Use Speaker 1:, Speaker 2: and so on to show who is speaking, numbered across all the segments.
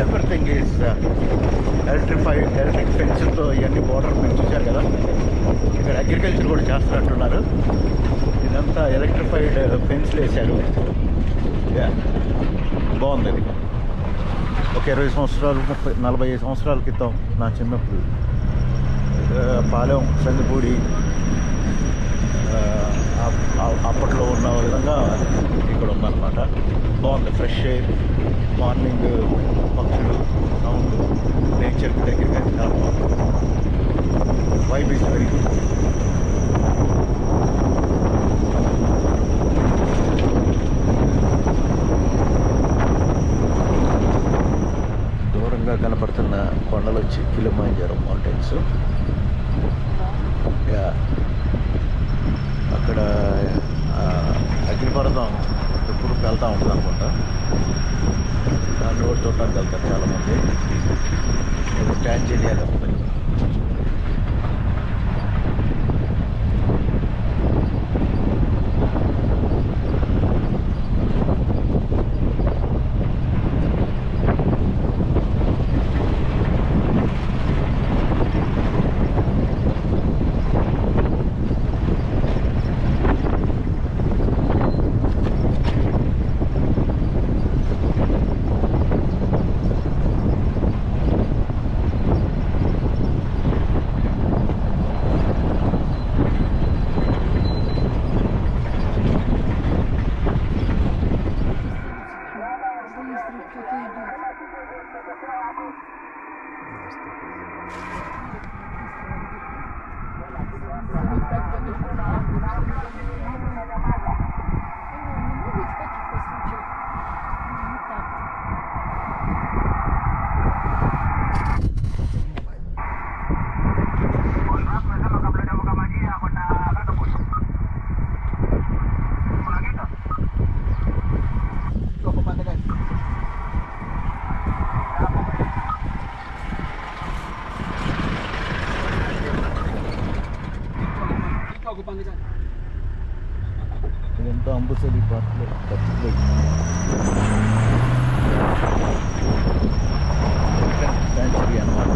Speaker 1: Everything is electric ఫెన్స్తో ఇవన్నీ border మీరు చూశారు కదా. ఇక్కడ అగ్రికల్చర్ కూడా చేస్తున్నట్టున్నారు. ఇదంతా ఎలక్ట్రిఫైడ్ ఫెన్స్లు వేశారు. బాగుంది ఇది. ఒక 20 సంవత్సరాలు 45 సంవత్సరాల క్రితం నా చిన్నప్పుడు పాలెం సందిపూడి అప్పట్లో ఉన్న విధంగా ఇక్కడ ఉందన్నమాట. బాగుంది. ఫ్రెష్ ఎయిర్, మార్నింగ్ పక్షులు సౌండ్, నేచర్కి దగ్గరగా చాలా బాగుంది. Vibe is very good. దూరంగా కనపడుతున్న కొండలు వచ్చి కిలిమంజారో మౌంటైన్స్. అక్కడ అగ్నిపర్వతం ఎప్పుడు వెళ్తూ ఉంటుంది అనుకుంటా. దాన్ని కూడా చూడటానికి వెళ్తారు చాలామంది. టాంజానియాలో ఉంది. ఇదంతా అంబుసలి పార్క్లో శాంచురీ అన్నమాట.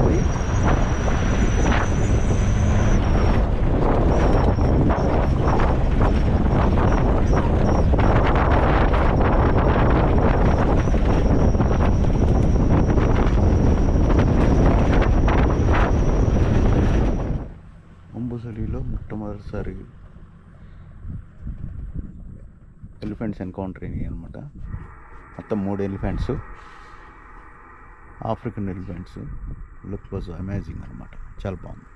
Speaker 1: అంబుసలిలో మొట్టమొదటిసారి ఎలిఫెంట్స్ ఎన్కౌంటర్ అయినాయి అనమాట. మొత్తం 3 elephants, African elephants. Look was amazing అనమాట. చాలా బాగుంది.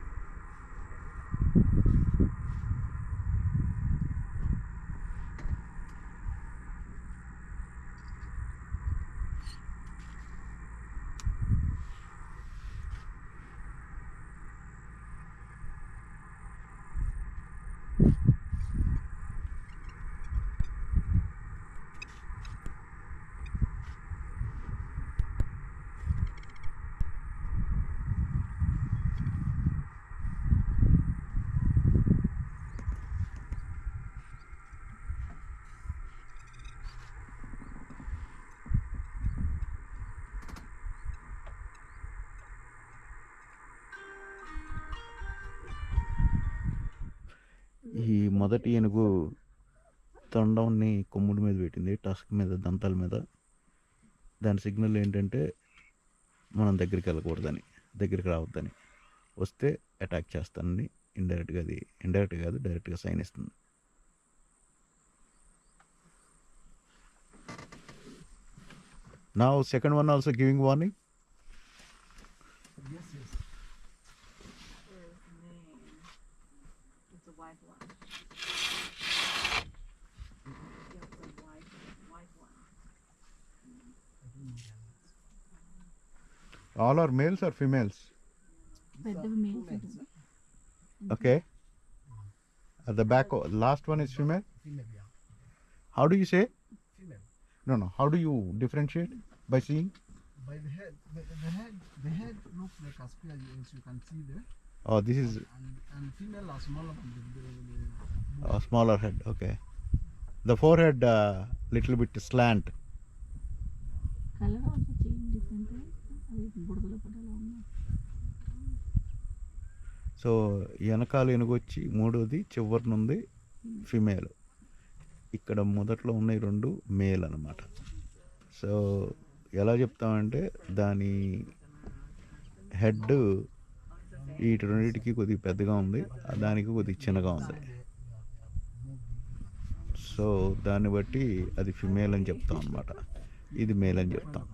Speaker 1: ఈ మొదటి ఏనుగు తొండంని కొమ్ముడి మీద పెట్టింది, టస్క్ మీద, దంతాల మీద. దాని సిగ్నల్ ఏంటంటే మనం దగ్గరికి వెళ్ళకూడదని, దగ్గరికి రావద్దని, వస్తే అటాక్ చేస్తానని ఇండైరెక్ట్గా, అది ఇండైరెక్ట్ కాదు డైరెక్ట్గా సైన్ ఇస్తుంది. Now second one also giving warning.
Speaker 2: Yes. It's a white one. It's a white one.
Speaker 1: All are males or females?
Speaker 2: Males.
Speaker 1: Okay. At the back, last one is female?
Speaker 3: Female, yeah.
Speaker 1: How do you say?
Speaker 3: Female.
Speaker 1: No. How do you differentiate? By seeing?
Speaker 3: By the head. The head looks like a spear, as you can see there.
Speaker 1: Oh, this is
Speaker 3: And female are smaller than the
Speaker 1: a smaller head. Okay. The forehead little bit slant.
Speaker 2: Color also change. అంటే అది బుడదలో పడేలా ఉన్నాయి.
Speaker 1: So వెనకాల ఎనుగొచ్చి మూడోది చివరినుంది female. ఇక్కడ మొదట్లో ఉన్నాయి 2 male అన్నమాట. సో ఎలా చెప్తామంటే దాని హెడ్ వీటి రెండింటికి కొద్దిగా పెద్దగా ఉంది, దానికి కొద్దిగా చిన్నగా ఉంది. సో దాన్ని బట్టి అది ఫిమేల్ అని చెప్తాం అనమాట, ఇది మేల్ అని చెప్తాం.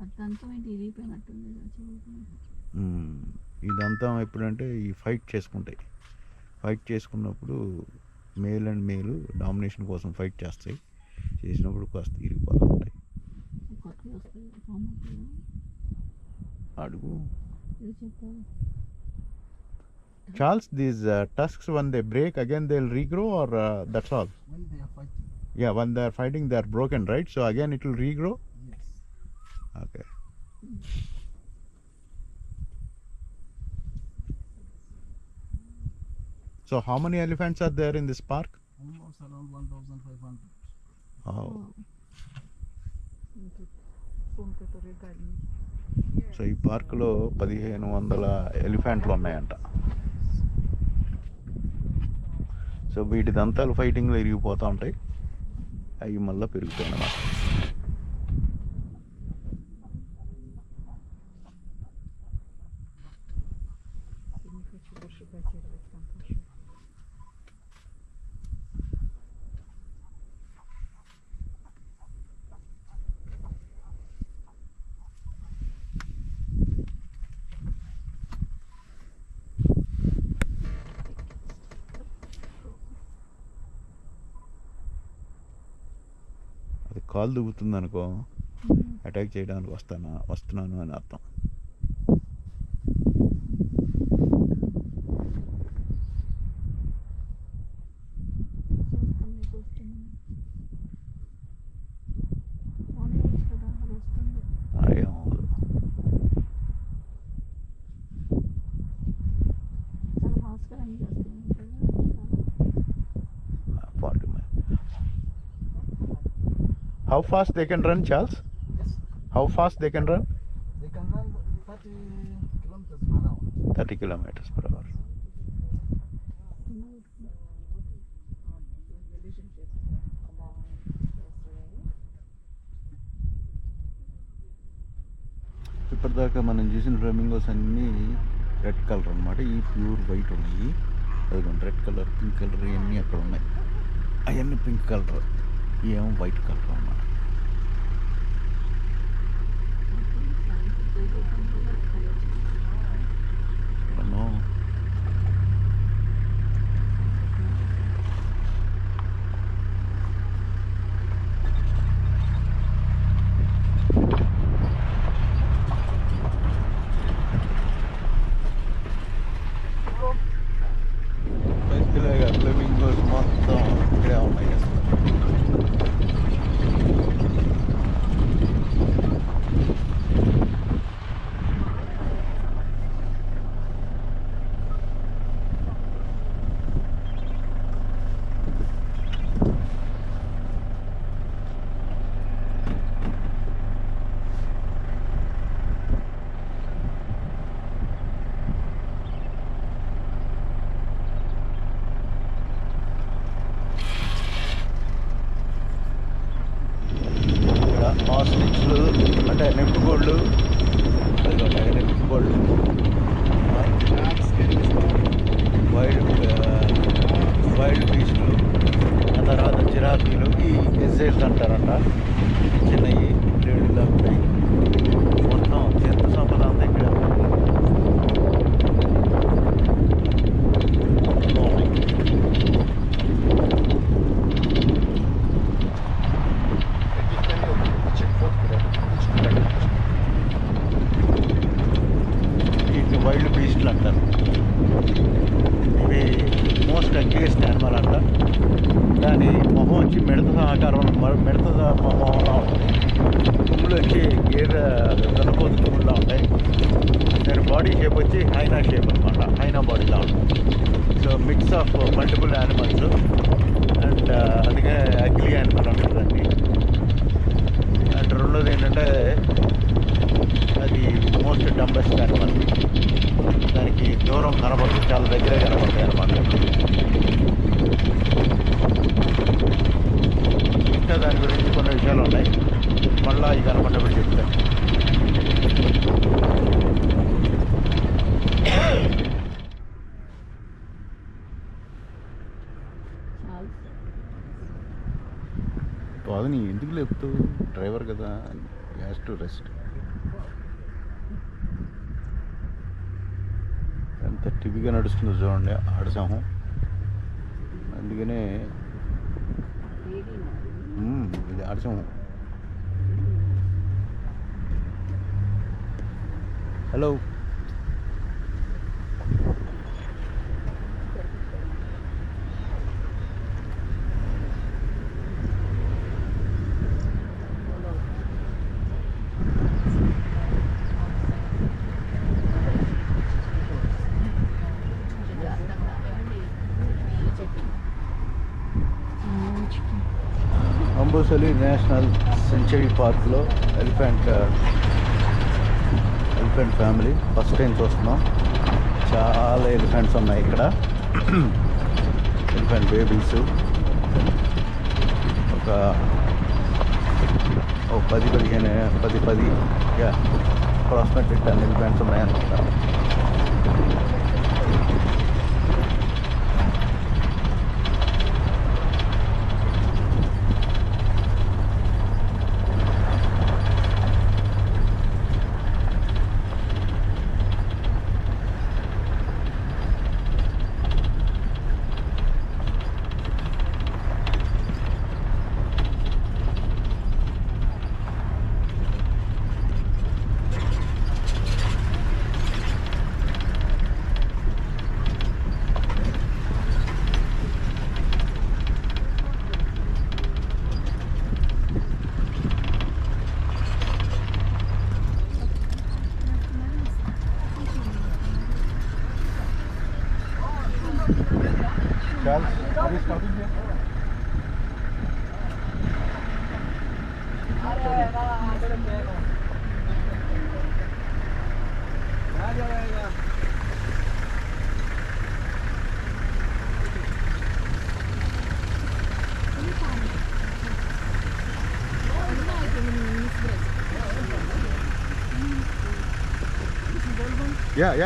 Speaker 2: అదంతా ఏంటి ఇరిగిపోయినట్టుంది కదా చివరికి.
Speaker 1: ఇదంతా ఎప్పుడంటే ఈ ఫైట్ చేసుకుంటాయి. ఫైట్ చేసుకున్నప్పుడు మేల్ అండ్ మేలు డామినేషన్ కోసం ఫైట్ చేస్తాయి. చేసినప్పుడు కాస్త ఇరిగిపోతూ ఉంటాయి.
Speaker 2: కొత్తవి వస్తాయి ఫామ్ అవుతాయి.
Speaker 1: అడుగు
Speaker 2: ఇది చెప్పాలి.
Speaker 1: Charles, these tusks when they break again they'll regrow, or that's all?
Speaker 3: When they are fighting.
Speaker 1: Yeah, when they are fighting they are broken, right? So again it will regrow.
Speaker 3: Yes.
Speaker 1: Okay. So how many elephants are there in this park?
Speaker 3: Almost around 1,500.
Speaker 1: Oh. So ఈ పార్కులో 1,500 ఎలిఫెంట్లు ఉన్నాయంట. So వీటి దంతాలు ఫైటింగ్లో ఇరిగిపోతూ ఉంటాయి, అవి మళ్ళీ పెరుగుతాయి అన్నమాట. అది కాలు దువ్వుతుంది అనుకో, అటాక్ చేయడానికి వస్తున్నాను అని అర్థం. ఏమవ్వదు. How fast they can run, Charles?
Speaker 3: Yes.
Speaker 1: How fast they can run?
Speaker 3: They can run 30 kilometers per hour.
Speaker 1: 30 kilometers per hour. ఇప్పటిదాకా మనం చూసిన ఫ్లెమింగోస్ అన్నీ రెడ్ కలర్ అన్నమాట. ఈ ప్యూర్ వైట్ ఉన్నాయి. అదిగోండి రెడ్ కలర్, పింక్ కలర్ ఇవన్నీ అక్కడ ఉన్నాయి. అవన్నీ పింక్ కలర్, ఏమో వైట్ కలర్ అన్నమాట. No. ఫ్లెమింగోస్ మొత్తం ఇక్కడే ఉన్నాయి అసలు. ఆస్ట్రిచ్లు అంటే నెప్పుకోళ్ళు, నెప్పుకోళ్ళు, వైల్డ్ బీస్ట్లు, ఆ తర్వాత జిరాఫీలు, ఈ గెజెల్స్ అంటారంట, చిన్నవి లేడీలా ఉంటాయి. మొత్తం జంతు సంపద అంతా ఇక్కడ వీటిని వైల్డ్ బీస్ట్లు అంటారు. ఇవి మోస్ట్ అగ్రెసివ్ యానిమల్ అంట. దాని మొహం వచ్చి మిడత ఆకారం, మిడత మొహంలా ఉంటుంది. తుమ్ములు వచ్చి గేదె గనపోతు తుమ్ములా ఉంటాయి. దాని బాడీ షేప్ వచ్చి హైనా షేప్ అనమాట, హైనా బాడీలా ఉంటుంది. So mix of multiple animals and అందుకే అగ్లీ యానిమల్ ఉంటుంది దాన్ని. అండ్ రెండోది కొన్ని విషయాలు ఉన్నాయి, మళ్ళీ అవి కనపడ్డప్పుడు చెప్తాను. కాదు, నీ ఎందుకు లేపుతావు? డ్రైవర్ కదా, హ్యాస్ టు రెస్ట్. ఎంత టివిగా నడుస్తుందో చూడండి ఆడసాము. అందుకనే ఇది ఆడసాము. హలో, అంబోసలి నేషనల్ సెంచరీ పార్క్లో ఎలిఫెంట్ ఫ్యామిలీ ఫస్ట్ టైం చూస్తున్నాం. చాలా ఎలిఫెంట్స్ ఉన్నాయి ఇక్కడ. ఎలిఫెంట్ బేబీస్ ఒక 10-15 అప్రాక్సిమేట్లీ 10 ఎలిఫెంట్స్ ఉన్నాయన్నమాట. Charles, are you stopping here? Yeah.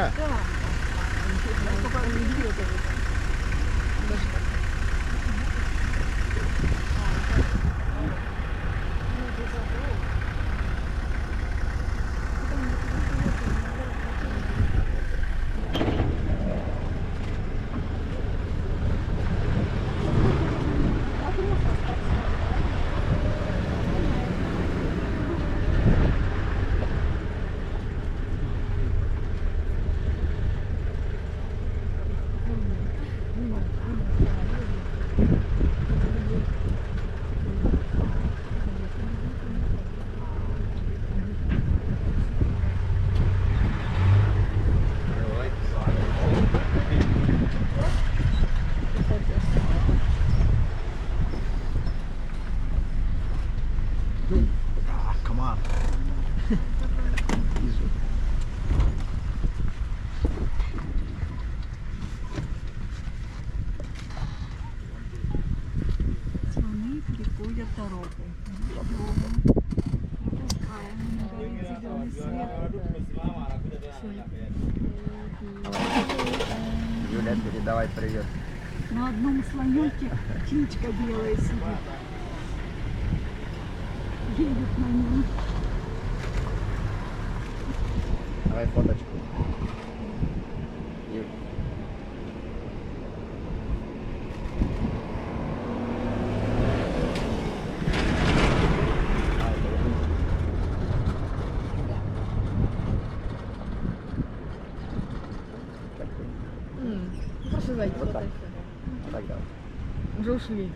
Speaker 1: Come on. Easy.
Speaker 2: Они переходят дорогу. Зеленый свет.
Speaker 3: Юля, передавай привет.
Speaker 2: На одном слоёке птичка белая сидит. Едет на нем.
Speaker 3: Давай фоточку. Юль.
Speaker 2: Proszę wejść.
Speaker 3: Вот так. Вот так давай.
Speaker 2: Уже ушли.